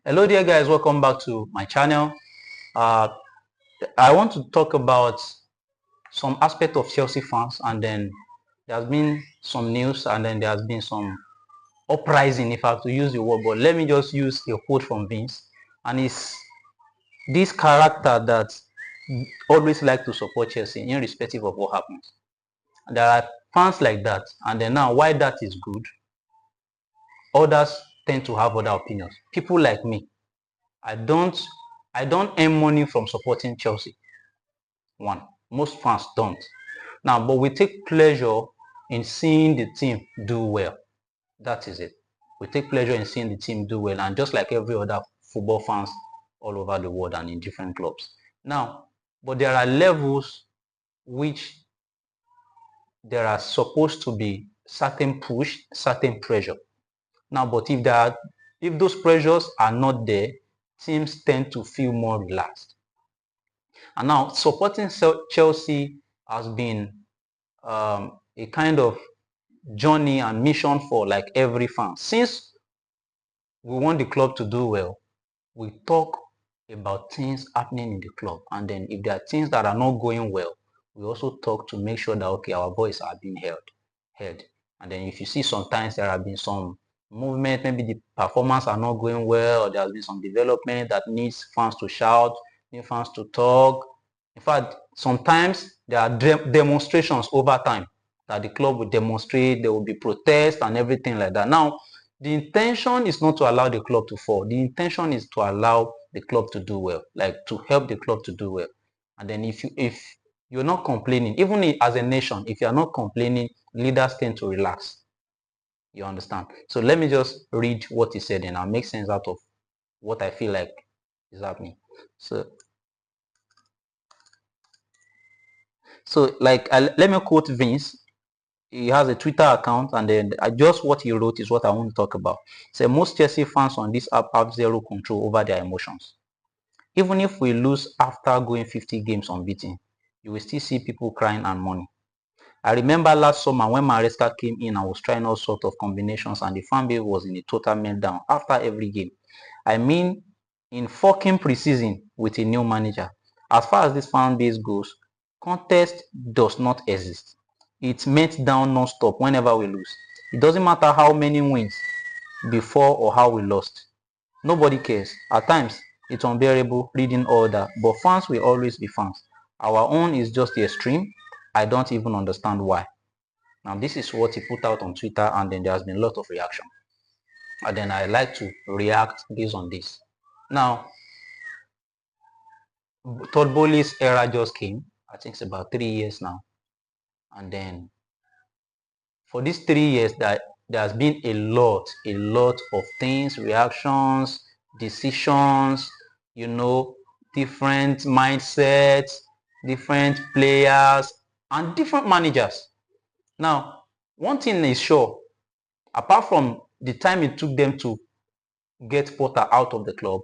Hello there guys, welcome back to my channel. uh, I want to talk about some aspect of Chelsea fans, and then there has been some news, and then there has been some uprising, if I have to use the word, but let me just use a quote from Vince. And it's this character that always like to support Chelsea irrespective of what happens. And there are fans like that, and then now why that is good, others tend to have other opinions. People like me, I don't I don't earn money from supporting Chelsea. One, most fans don't. Now, but we take pleasure in seeing the team do well. That is it. We take pleasure in seeing the team do well, and just like every other football fans all over the world and in different clubs. Now, but there are levels which there are supposed to be certain push, certain pressure. Now, but if those pressures are not there, teams tend to feel more relaxed. And now supporting Chelsea has been a kind of journey and mission for like every fan. Since we want the club to do well, we talk about things happening in the club. And then if there are things that are not going well, we also talk to make sure that, okay, our voice are being heard. And then if you see sometimes there have been some movement, maybe the performance are not going well, or there has been some development that needs fans to shout, need fans to talk. In fact, sometimes there are demonstrations over time that the club will demonstrate, there will be protests and everything like that. Now, the intention is not to allow the club to fall. The intention is to allow the club to do well, like to help the club to do well. And then if you're not complaining, even as a nation, if you're not complaining, leaders tend to relax. You understand? So let me just read what he said, and I'll make sense out of what I feel like is happening. So like, let me quote Vince. He has a Twitter account, and then just what he wrote is what I want to talk about. So most Chelsea fans on this app have zero control over their emotions. Even if we lose after going 50 games unbeaten, you will still see people crying and mourning. I remember last summer when Maresca came in and was trying all sorts of combinations, and the fan base was in a total meltdown after every game. I mean, in fucking preseason with a new manager. As far as this fan base goes, contest does not exist. It's met down non-stop whenever we lose. It doesn't matter how many wins before or how we lost. Nobody cares. At times, it's unbearable reading all that, but fans will always be fans. Our own is just the extreme. I don't even understand why. Now, this is what he put out on Twitter, and then there has been a lot of reaction. And then I like to react based on this. Now, Todd Bowley's era just came. I think it's about 3 years now. And then for these 3 years, that there has been a lot of things, reactions, decisions, different mindsets, different players, and different managers. Now, one thing is sure, apart from the time it took them to get Potter out of the club,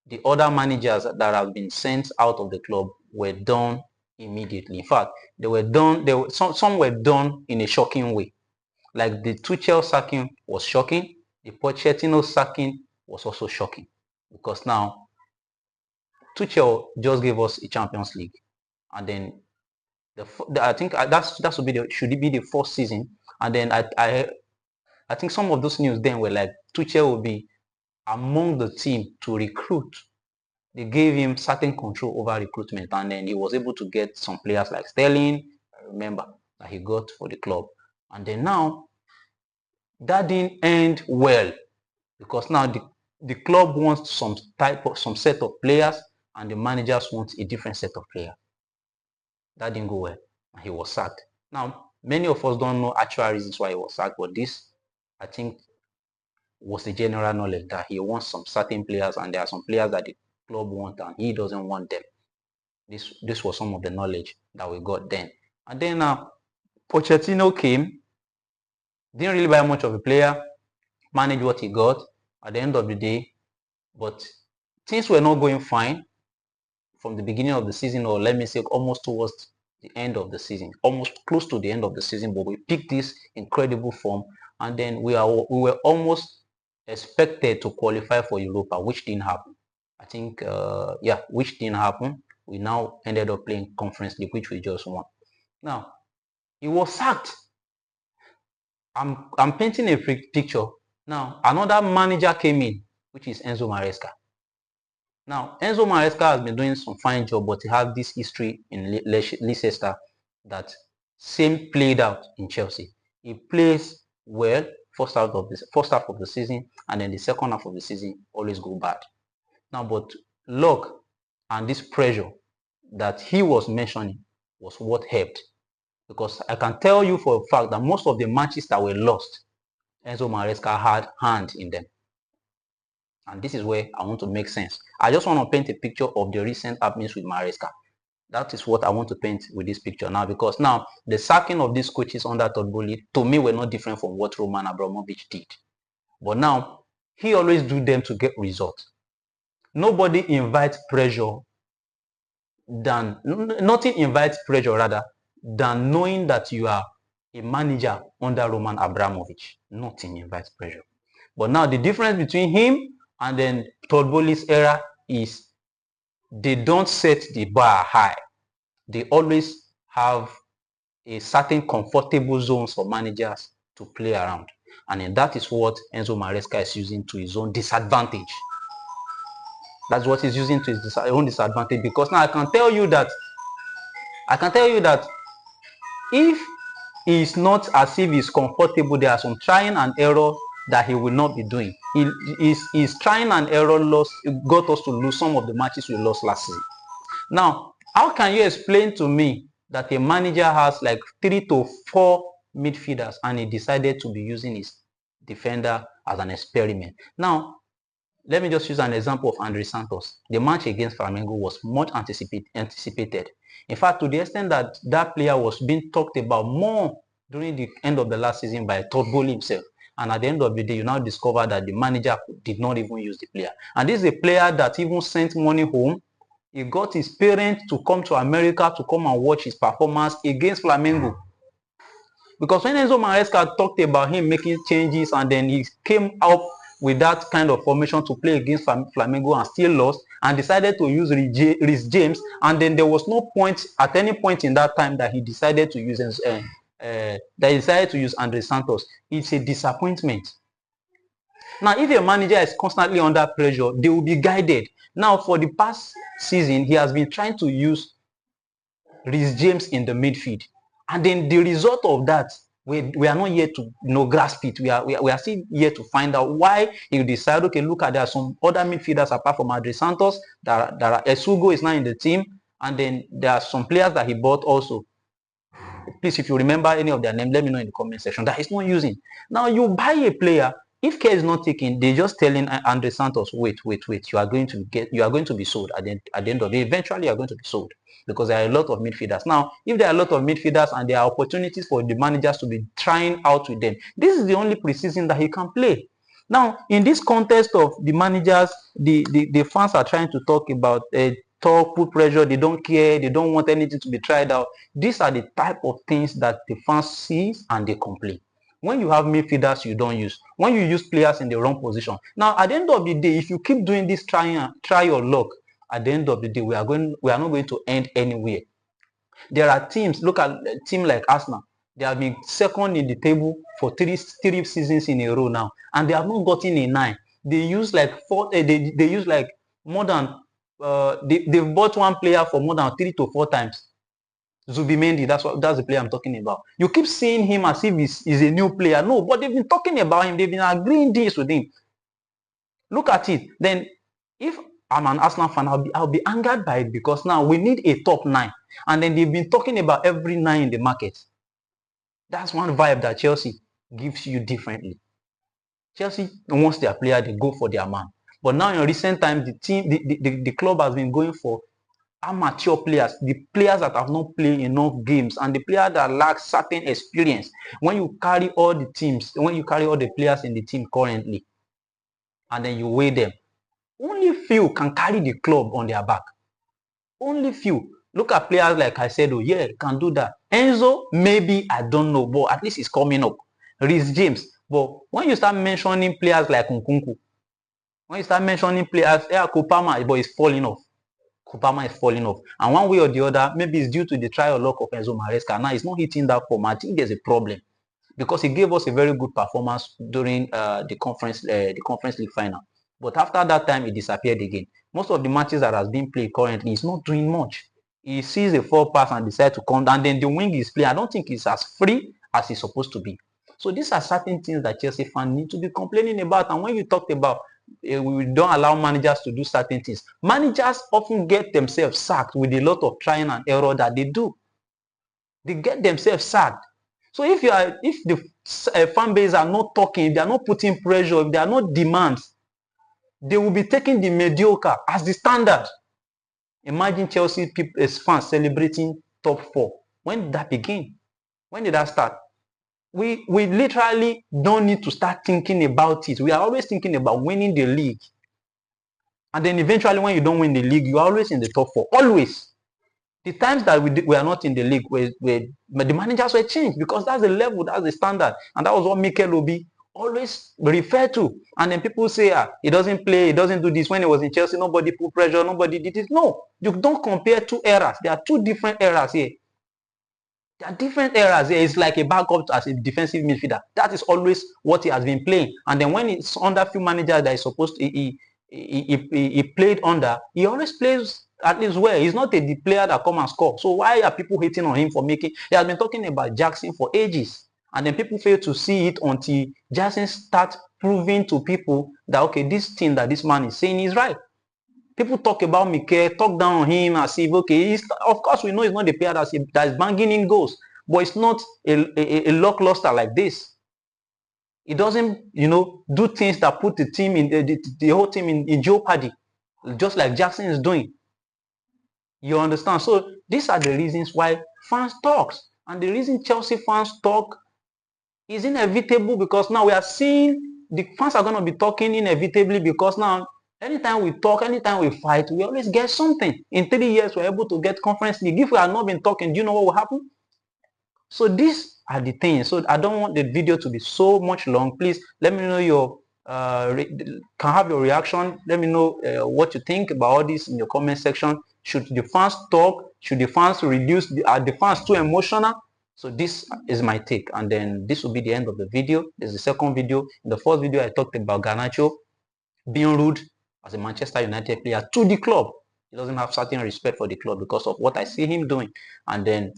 the other managers that have been sent out of the club were done immediately. In fact, they were done. Some were done in a shocking way. Like the Tuchel sacking was shocking. The Pochettino sacking was also shocking, because now Tuchel just gave us a Champions League, and then I think that should it be the first season, and then I think some of those news then were like Tuchel will be among the team to recruit. They gave him certain control over recruitment, and then he was able to get some players like Sterling. I remember that he got for the club, and then now that didn't end well, because now the club wants some set of players, and the managers want a different set of players. That didn't go well, and he was sacked. Now, many of us don't know actual reasons why he was sacked, but this, I think, was the general knowledge that he wants some certain players, and there are some players that the club want and he doesn't want them. This was some of the knowledge that we got then. And then Pochettino came, didn't really buy much of a player, managed what he got at the end of the day, but things were not going fine from the beginning of the season, or let me say almost towards the end of the season, almost close to the end of the season, but we picked this incredible form, and then we were almost expected to qualify for Europa, which didn't happen. I think, yeah, which didn't happen. We now ended up playing Conference League, which we just won. Now, he was sacked. I'm painting a picture. Now, another manager came in, which is Enzo Maresca. Now, Enzo Maresca has been doing some fine job, but he has this history in Leicester that same played out in Chelsea. He plays well first half of the season, and then the second half of the season always go bad. Now, but luck and this pressure that he was mentioning was what helped, because I can tell you for a fact that most of the matches that were lost, Enzo Maresca had hand in them. And this is where I want to make sense. I just want to paint a picture of the recent happenings with Maresca. That is what I want to paint with this picture now, because now the sacking of these coaches under Todd Bowley, to me, were not different from what Roman Abramovich did. But now, he always do them to get results. Nobody invites pressure nothing invites pressure rather than knowing that you are a manager under Roman Abramovich. Nothing invites pressure. But now the difference between him and then Todd Bowley's era is they don't set the bar high. They always have a certain comfortable zones for managers to play around. And that is what Enzo Maresca is using to his own disadvantage. That's what he's using to his own disadvantage, because now I can tell you that if he's not as if he's comfortable, there are some trying and error that he will not be doing. He's trying and error got us to lose some of the matches we lost last season. Now, how can you explain to me that a manager has like 3 to 4 midfielders and he decided to be using his defender as an experiment? Now, let me just use an example of Andre Santos. The match against Flamengo was much anticipated. In fact, to the extent that that player was being talked about more during the end of the last season by Todd Bowley himself. And at the end of the day, you now discover that the manager did not even use the player. And this is a player that even sent money home. He got his parents to come to America to come and watch his performance against Flamengo. Because when Enzo Maresca talked about him making changes and then he came up with that kind of formation to play against Flamengo and still lost, and decided to use Reece James, and then there was no point at any point in that time that he decided to use Andre Santos. It's a disappointment. Now, if a manager is constantly under pressure, they will be guided. Now, for the past season, he has been trying to use Reece James in the midfield, and then the result of that, we are not yet to grasp it. We are still yet to find out why he decided, okay, look at, there are some other midfielders apart from Andre Santos. Esugo is now in the team, and then there are some players that he bought also. Please, if you remember any of their name, let me know in the comment section, that he's not using. Now, you buy a player, if care is not taken, they're just telling Andre Santos, wait, you are going to be sold at the end of the day. Eventually, you are going to be sold, because there are a lot of midfielders. Now, if there are a lot of midfielders and there are opportunities for the managers to be trying out with them, this is the only preseason that he can play. Now, in this context of the managers, the fans are trying to talk about put pressure, they don't care, they don't want anything to be tried out. These are the type of things that the fans see and they complain. When you have midfielders you don't use, when you use players in the wrong position. Now, at the end of the day, if you keep doing this try your luck, at the end of the day, we are not going to end anywhere. There are teams, look at a team like Arsenal. They have been second in the table for three seasons in a row now, and they have not gotten a 9. They use like they use like more than they've bought one player for more than 3 to 4 times. Zubimendi, that's the player I'm talking about. You keep seeing him as if he's a new player. No, but they've been talking about him. They've been agreeing deals with him. Look at it. Then, if I'm an Arsenal fan, I'll be angered by it, because now we need a top 9. And then they've been talking about every 9 in the market. That's one vibe that Chelsea gives you differently. Chelsea wants their player, they go for their man. But now in recent times, the club has been going for amateur players, the players that have not played enough games, and the players that lack certain experience. When you carry all the players in the team currently, and then you weigh them, only few can carry the club on their back. Only few. Look at players like Caicedo, yeah, can do that. Enzo, maybe, I don't know, but at least he's coming up. Reece James, But when you start mentioning players like Nkunku, when you start mentioning players, yeah, Kopama, but it's falling off. Kopama is falling off. And one way or the other, maybe it's due to the trial luck of Enzo Maresca. Now he's not hitting that form. I think there's a problem because he gave us a very good performance during the conference league final. But after that time, he disappeared again. Most of the matches that has been played currently, he's not doing much. He sees a foul pass and decides to come down. Then the wing is playing. I don't think he's as free as he's supposed to be. So these are certain things that Chelsea fans need to be complaining about. And when you talked about we don't allow managers to do certain things, managers often get themselves sacked with a lot of trying and error that they do. They get themselves sacked. So if the fan base are not talking, they are not putting pressure, if there are no demands, they will be taking the mediocre as the standard. Imagine Chelsea fans celebrating top 4. When did that begin? When did that start? We literally don't need to start thinking about it. We are always thinking about winning the league. And then eventually when you don't win the league, you are always in the top 4. Always. The times that we are not in the league, where the managers were changed because that's the level, that's the standard. And that was what Mikel Obi always referred to. And then people say, he doesn't play, he doesn't do this. When he was in Chelsea, nobody put pressure, nobody did it. No, you don't compare two eras. There are two different eras here. There are different eras here. It's like a backup as a defensive midfielder. That is always what he has been playing. And then when it's under few managers that is supposed to, he played under, he always plays at least well. He's not the player that come and score. So why are people hating on him for making? He has been talking about Jackson for ages. And then people fail to see it until Jackson starts proving to people that, okay, this thing that this man is saying is right. People talk about Mikel, talk down on him as if, okay, of course we know he's not the player that is banging in goals. But it's not a lackluster like this. He doesn't, do things that put the team in the whole team in jeopardy, just like Jackson is doing. You understand? So these are the reasons why fans talk. And the reason Chelsea fans talk is inevitable because now we are seeing the fans are going to be talking inevitably because now anytime we talk, anytime we fight, we always get something. In 3 years, we're able to get Conference League. If we have not been talking, do you know what will happen? So these are the things. So I don't want the video to be so much long. Please let me know your can have your reaction. Let me know what you think about all this in the comment section. Should the fans talk? Should the fans reduce? Are the fans too emotional? So this is my take, and then this will be the end of the video. This is the second video. In the first video, I talked about Garnacho being rude as a Manchester United player to the club. He doesn't have certain respect for the club because of what I see him doing. And then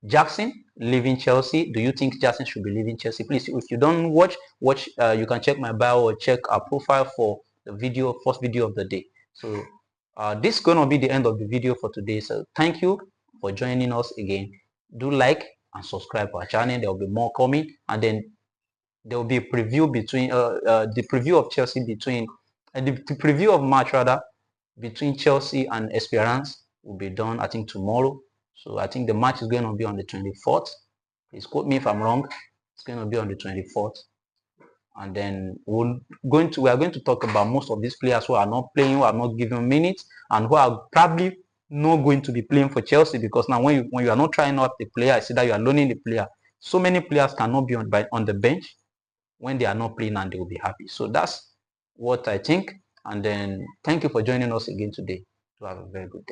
Jackson leaving Chelsea. Do you think Jackson should be leaving Chelsea? Please, if you don't watch, you can check my bio or check our profile for the first video of the day. So this is going to be the end of the video for today. So thank you for joining us again. Do like and subscribe to our channel. There will be more coming, and then there will be a preview between the preview of Chelsea between the preview of match rather between Chelsea and Esperance will be done, I think, tomorrow. So I think the match is going to be on the 24th. Please quote me if I'm wrong. It's going to be on the 24th. And then we are going to talk about most of these players who are not playing, who are not given minutes, and who are probably not going to be playing for Chelsea, because now when you are not trying out the player, I see that you are loaning the player. So many players cannot be on the bench when they are not playing, and they will be happy. So that's what I think. And then thank you for joining us again today. To have a very good day.